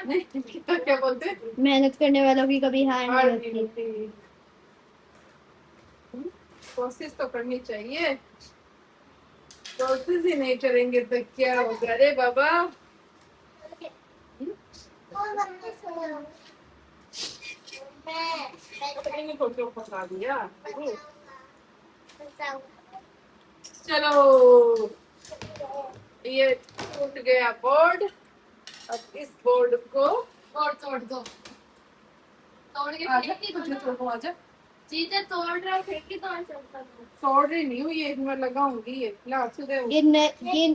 नहीं तो क्या बोलते, मेहनत करने वालों की कभी हार हार नहीं नहीं होती। होती। कोशिश तो करनी चाहिए, कोशिश ही नहीं करेंगे तो क्या होगा रे बाबा। मैंने फोटो फंसा दिया। चलो, ये टूट गया बोर्ड। अब इस बोर्ड को और तोड़ दो, तोड़ के फेंक के तुझे तो आजा, चीजें तोड़ रहा फेंक के तो चलता, तोड़ रही नहीं हूँ, ये मैं लगाऊंगी, ये ला दे। ये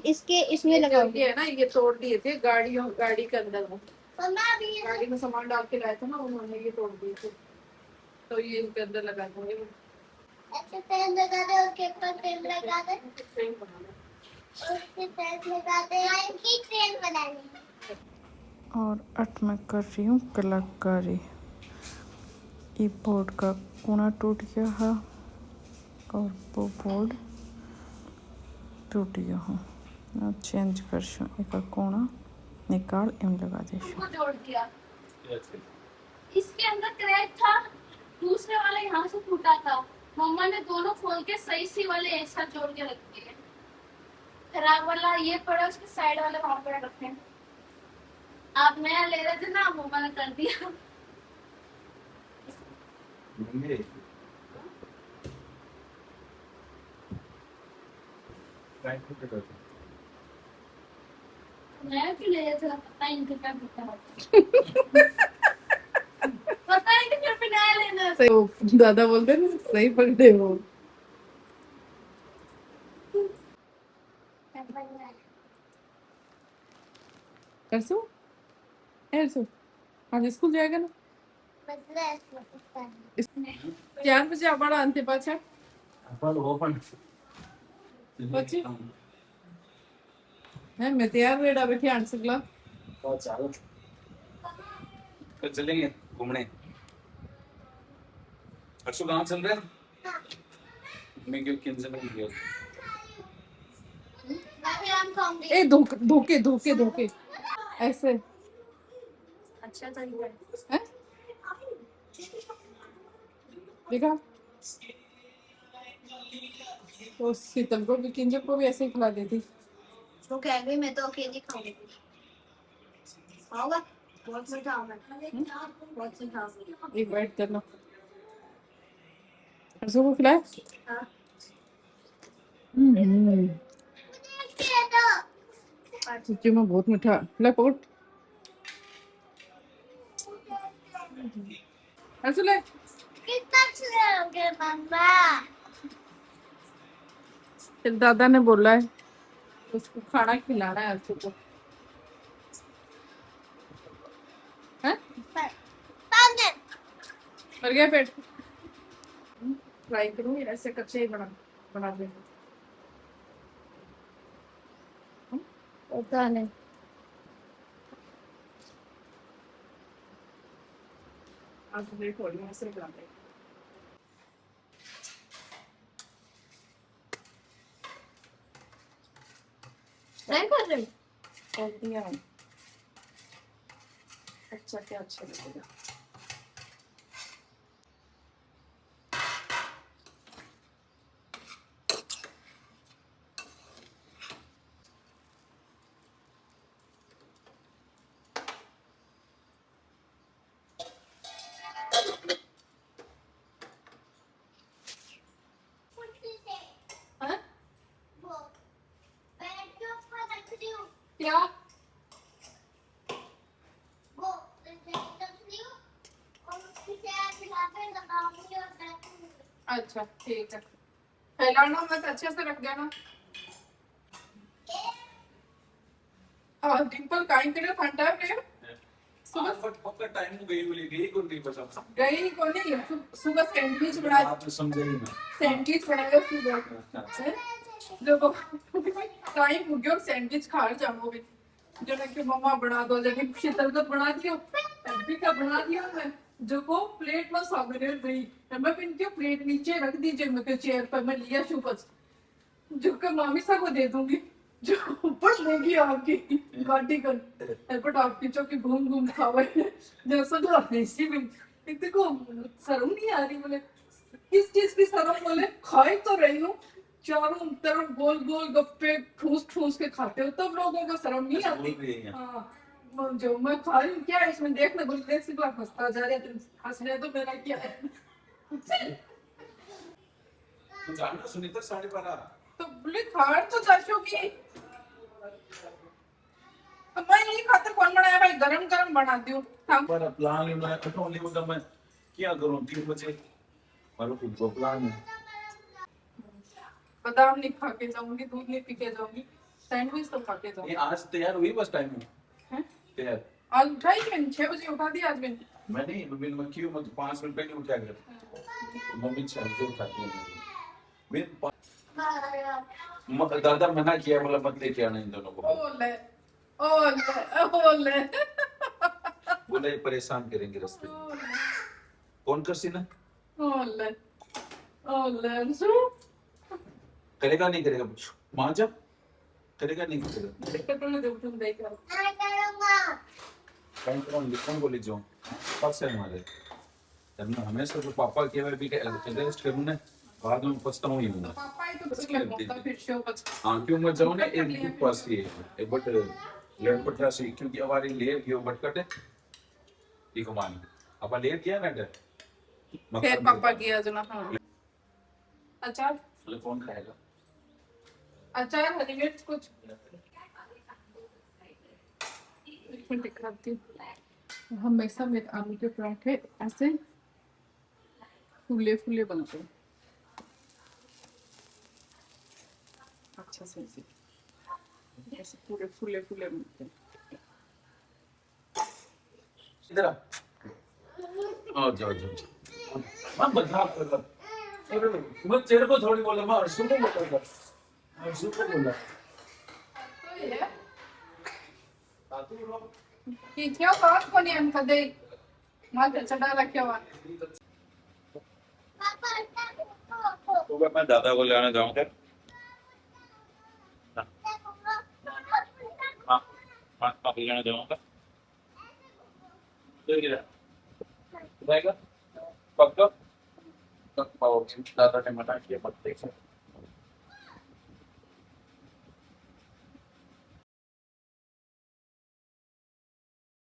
इसके इसमें ये जो लगाओगे। ये है ना, ये तोड़ दिए थे गाड़ी के अंदर में, गाड़ी में सामान डाल के लाए थे ना उन्होंने, ये तोड़ दिए थे, तो ये इनके अंदर लगा देंगे। ऐसे तेल लगा दे, उसके ऊपर तेल लगा दे, ट्रेन बना दे, उसके तेल लगा दे, इनकी ट्रेन बनानी। और अट मैं कर रही हूँ कलाकारी। ये बोर्ड का कोना टूट गया है और वो बोर्ड टूट गया हूँ। ना चेंज कर शूँ एक कोना निकाल एम लगा दे शूँ। जोड़ दिया, इसके अंदर क्रैक था, दूसरे वाला यहाँ से टूटा था, मम्मा ने दोनों खोल के सही सी वाले एक साथ जोड़ के रख दिए, खराब वाला ये पड़ा, उसके साइड वाले वहां पर रखे। आप नया ले रहे थे ना, मम्मा ने कर दिया। नया क्यों ले रहे थे, पता ही इनके क्या पता है कि फिर भी नया लेना। सही दादा बोलते ना, सही पकड़े वो। परसों परसों आज स्कूल जाएगा ना, 4 बजे आवाड़ा अंते पाछा પછી है मैं तैयार रेडा बैठी आंसर चलो कल चलेंगे घूमने। परसों कहाँ चल रहे हैं? मैं क्यों कैंसिल नहीं किया? ए धोखे धोखे धोखे ऐसे अच्छा तरीका है, देखा तो शीतल को भी, किंजल को भी ऐसे ही खिला देती। तो कह गई मैं तो अकेली खाऊंगी। खाओगा? बहुत मीठा होगा। बहुत मीठा होगा। एक बाइट करना, परसों को खिलाए। हाँ। सच्ची में बहुत मीठा, ले पकड़ परसों ले। कितना खिलाओगे मम्मा? फिर दादा ने बोला है उसको खाना खिलाना है अर्शु को, हैं? मर गया पेट। ट्राई करूंगी ऐसे कच्चे ही बना देंगे। पता नहीं। आज लेट हो रही है, ऐसे बना देंगे। नहीं कर रही। बोलती है अच्छा क्या अच्छा लगेगा। हाँ? क्या अच्छा ठीक है, फैलाना मत, अच्छे से रख देना। हाँ डिंपल काइन करे फंटा है सुबह फट टाइम हो गई बोली गई कौन नहीं बचा गई को नहीं, सुबह सैंडविच बना, आप समझे ही ना सैंडविच बनाया सुबह, देखो टाइम हो गया और सैंडविच खा जाओगे, जो मैं कि मम्मा बना दो, लेकिन शीतल को बना दियो, अभी का बना दिया मैं, जो को प्लेट में सामने रही, मैं इनके प्लेट नीचे रख दीजिए, मैं चेयर पर मैं लिया शुभ जो का मामी सा को दे दूंगी, जो ऊपर लेगी आपकी गाड़ी का एयरपोर्ट आपकी चौकी घूम घूम खावे जैसा जो ऐसी भी इतने को शर्म नहीं आ रही बोले किस चीज की शर्म बोले खाई तो रही हूँ चारों तरफ गोल गोल गप्पे ठूस ठूस के खाते हो तब लोगों को शर्म नहीं आती हाँ जो मैं खा रही हूँ क्या है इसमें देखना बोले देख से हंसता जा रहे तुम हंस रहे तो मेरा क्या है तू जानना सुनीता 12:30 तो बोले खार तो चाचू की तो मैं यही खातिर कौन बनाया भाई गरम गरम बनाती हूँ हम पर प्लान है मैं तो नहीं होता मैं क्या करूं 3 बजे मारो खुद को प्लान है बादाम नहीं खा के जाऊंगी दूध नहीं पी के जाऊंगी सैंडविच तो खा के ये जाऊंगी आज तैयार हुई बस टाइम में हैं? तैयार आज उठाई मैंने 6 बजे उठा दिया आज मैंने मैं नहीं मैं क्यों मैं 5 मिनट पहले उठा गया मम्मी चार्जर उठाती है मैं दादा मना किया मतलब मत लेके आना इन दोनों को ओले बोला ये परेशान करेंगे रास्ते में कौन कर सी ना ओले ओले करेगा नहीं करेगा मान जा करेगा नहीं करेगा कटोरे दे तुम देकर कौन बोली जो पास से हमारे तब हमेशा तो पापा के भी रेस्ट करूं ना बाद में पछताऊं ही हूं पापा ही तो बस लगता फिर शो बच हां क्यों मैं जाऊं ना एक बुक पास ही एक बट लेट पटरा से क्योंकि हमारी ले गयो बटकट है ये कमान अपन ले किया ना फिर पापा किया जो ना हाँ अचार कौन खाएगा अचार हरी मिर्च कुछ एक मिनट दिखाती हूँ हमेशा मेरे आलू के पराठे ऐसे फूले फूले बनते हैं अच्छा से ऐसे पूरे फूले फूले बनते हैं इधर आ जाओ जाओ मैं मजाक कर रहा अरे मैं तेरे को थोड़ी बोला मैं अर्शु को बोला अर्शु को बोला तो ये तातू लोग कि क्यों बात को नहीं हम दे मत चढ़ा रखे हुआ तो मैं दादा को लेने जाऊंगा हाँ हाँ पापा लेने जाऊंगा जाएगा पक्का दादा ने मना किया मत देख